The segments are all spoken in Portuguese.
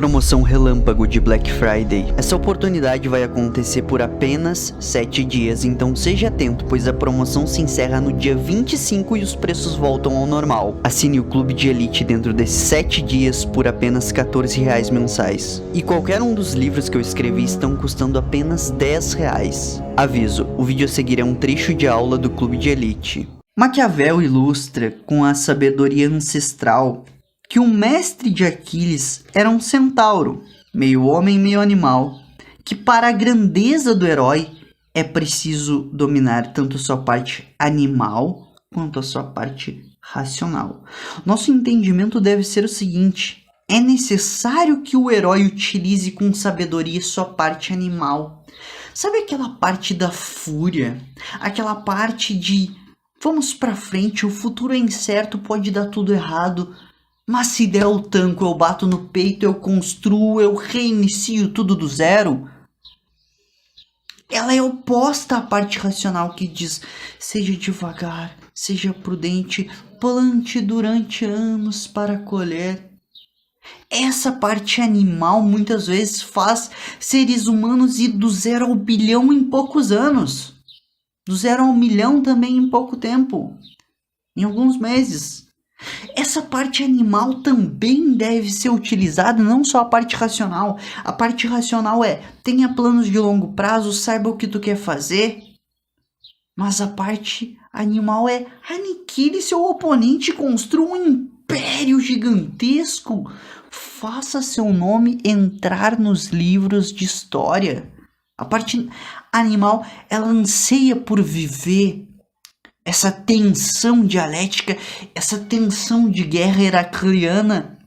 Promoção Relâmpago de Black Friday. Essa oportunidade vai acontecer por apenas 7 dias, então seja atento, pois a promoção se encerra no dia 25 e os preços voltam ao normal. Assine o Clube de Elite dentro desses 7 dias por apenas R$14 mensais. E qualquer um dos livros que eu escrevi estão custando apenas R$10. Aviso, o vídeo a seguir é um trecho de aula do Clube de Elite. Maquiavel ilustra com a sabedoria ancestral que o mestre de Aquiles era um centauro, meio homem, meio animal, que para a grandeza do herói é preciso dominar tanto a sua parte animal quanto a sua parte racional. Nosso entendimento deve ser o seguinte: é necessário que o herói utilize com sabedoria sua parte animal. Sabe aquela parte da fúria? Aquela parte de vamos pra frente, o futuro é incerto, pode dar tudo errado. Mas se der o tanco, eu bato no peito, eu construo, eu reinicio tudo do zero. Ela é oposta à parte racional que diz: seja devagar, seja prudente, plante durante anos para colher. Essa parte animal muitas vezes faz seres humanos ir do 0 ao bilhão em poucos anos. Do 0 ao milhão também em pouco tempo. Em alguns meses. Essa parte animal também deve ser utilizada, não só a parte racional. A parte racional tenha planos de longo prazo, saiba o que tu quer fazer. Mas a parte animal aniquile seu oponente, construa um império gigantesco. Faça seu nome entrar nos livros de história. A parte animal, ela anseia por viver. Essa tensão dialética, essa tensão de guerra heracliana,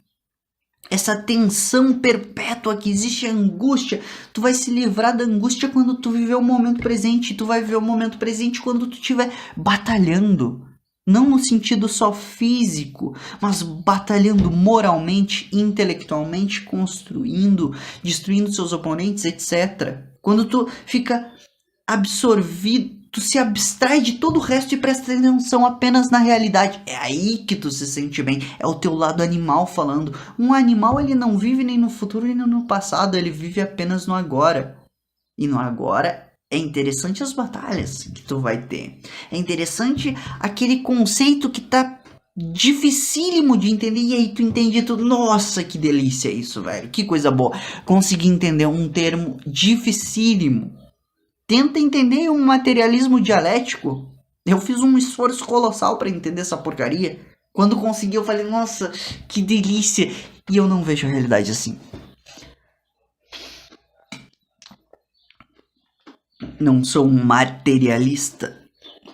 essa tensão perpétua que existe, a angústia. Tu vai se livrar da angústia quando tu viver o momento presente. Tu vai viver o momento presente quando tu estiver batalhando. Não no sentido só físico, mas batalhando moralmente, intelectualmente, construindo, destruindo seus oponentes, etc. Quando tu fica absorvido, tu se abstrai de todo o resto e presta atenção apenas na realidade. É aí que tu se sente bem. É o teu lado animal falando. Um animal, ele não vive nem no futuro nem no passado. Ele vive apenas no agora. E no agora é interessante as batalhas que tu vai ter. É interessante aquele conceito que tá dificílimo de entender. E aí tu entende tudo. Nossa, que delícia isso, velho. Que coisa boa. Consegui entender um termo dificílimo. Tenta entender um materialismo dialético. Eu fiz um esforço colossal para entender essa porcaria. Quando consegui, eu falei, nossa, que delícia. E eu não vejo a realidade assim. Não sou um materialista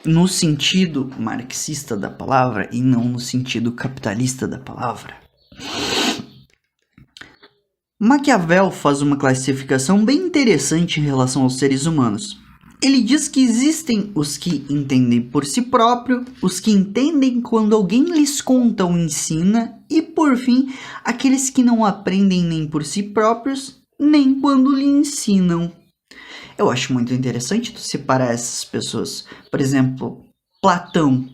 no sentido marxista da palavra e não no sentido capitalista da palavra. Maquiavel faz uma classificação bem interessante em relação aos seres humanos. Ele diz que existem os que entendem por si próprio, os que entendem quando alguém lhes conta ou ensina, e por fim, aqueles que não aprendem nem por si próprios, nem quando lhe ensinam. Eu acho muito interessante tu separar essas pessoas. Por exemplo, Platão,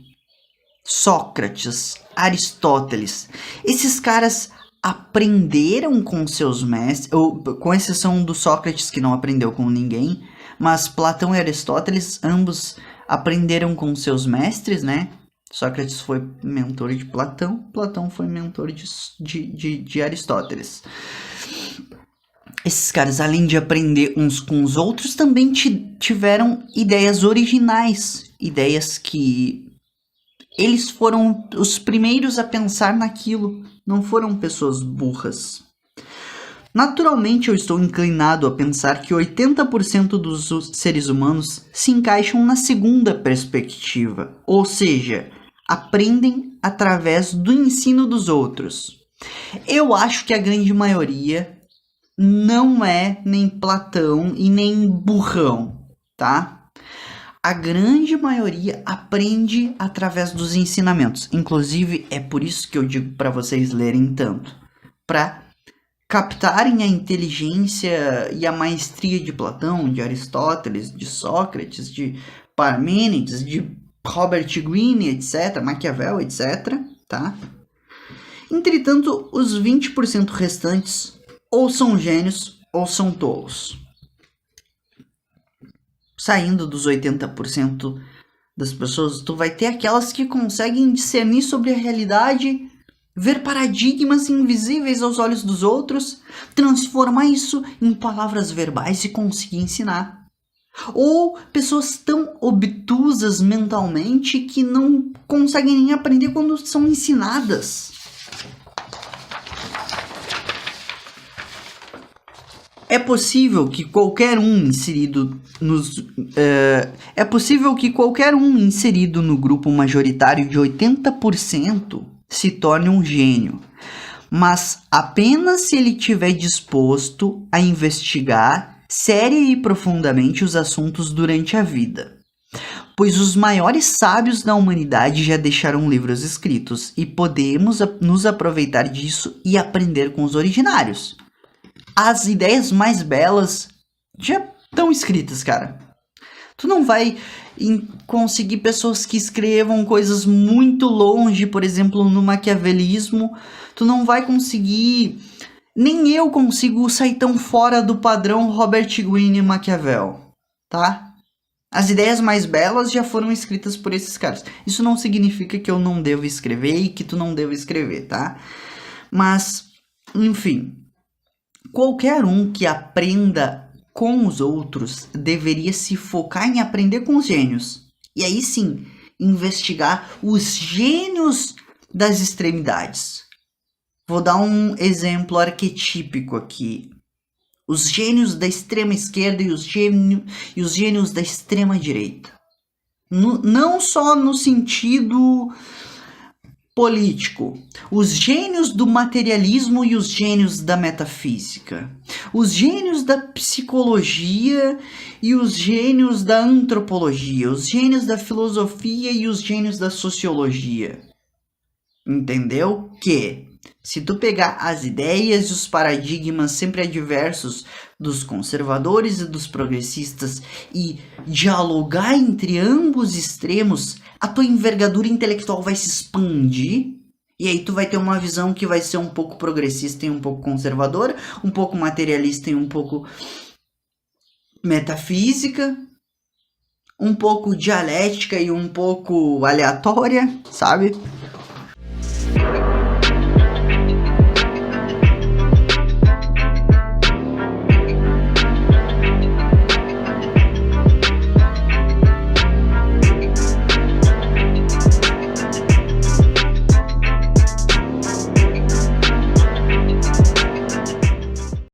Sócrates, Aristóteles. Esses caras aprenderam com seus mestres, ou com exceção do Sócrates, que não aprendeu com ninguém, mas Platão e Aristóteles, ambos aprenderam com seus mestres, né? Sócrates foi mentor de Platão, Platão foi mentor de Aristóteles. Esses caras, além de aprender uns com os outros, também tiveram ideias originais, ideias que eles foram os primeiros a pensar naquilo, não foram pessoas burras. Naturalmente, eu estou inclinado a pensar que 80% dos seres humanos se encaixam na segunda perspectiva, ou seja, aprendem através do ensino dos outros. Eu acho que a grande maioria não é nem Platão e nem burrão, tá? A grande maioria aprende através dos ensinamentos. Inclusive, é por isso que eu digo para vocês lerem tanto. Para captarem a inteligência e a maestria de Platão, de Aristóteles, de Sócrates, de Parmênides, de Robert Greene, etc., Maquiavel, etc., tá? Entretanto, os 20% restantes ou são gênios ou são tolos. Saindo dos 80% das pessoas, tu vai ter aquelas que conseguem discernir sobre a realidade, ver paradigmas invisíveis aos olhos dos outros, transformar isso em palavras verbais e conseguir ensinar. Ou pessoas tão obtusas mentalmente que não conseguem nem aprender quando são ensinadas. É possível que qualquer um inserido no grupo majoritário de 80% se torne um gênio, mas apenas se ele estiver disposto a investigar séria e profundamente os assuntos durante a vida. Pois os maiores sábios da humanidade já deixaram livros escritos e podemos nos aproveitar disso e aprender com os originários. As ideias mais belas já estão escritas, cara. Tu não vai conseguir pessoas que escrevam coisas muito longe, por exemplo, no maquiavelismo. Tu não vai conseguir... Nem eu consigo sair tão fora do padrão Robert Greene e Maquiavel, tá? As ideias mais belas já foram escritas por esses caras. Isso não significa que eu não devo escrever e que tu não deva escrever, tá? Mas, enfim... Qualquer um que aprenda com os outros deveria se focar em aprender com os gênios. E aí sim, investigar os gênios das extremidades. Vou dar um exemplo arquetípico aqui. Os gênios da extrema esquerda e os gênios da extrema direita. Não só no sentido... político, os gênios do materialismo e os gênios da metafísica, os gênios da psicologia e os gênios da antropologia, os gênios da filosofia e os gênios da sociologia. Entendeu? Que se tu pegar as ideias e os paradigmas sempre adversos dos conservadores e dos progressistas e dialogar entre ambos extremos, a tua envergadura intelectual vai se expandir e aí tu vai ter uma visão que vai ser um pouco progressista e um pouco conservadora, um pouco materialista e um pouco metafísica, um pouco dialética e um pouco aleatória, sabe?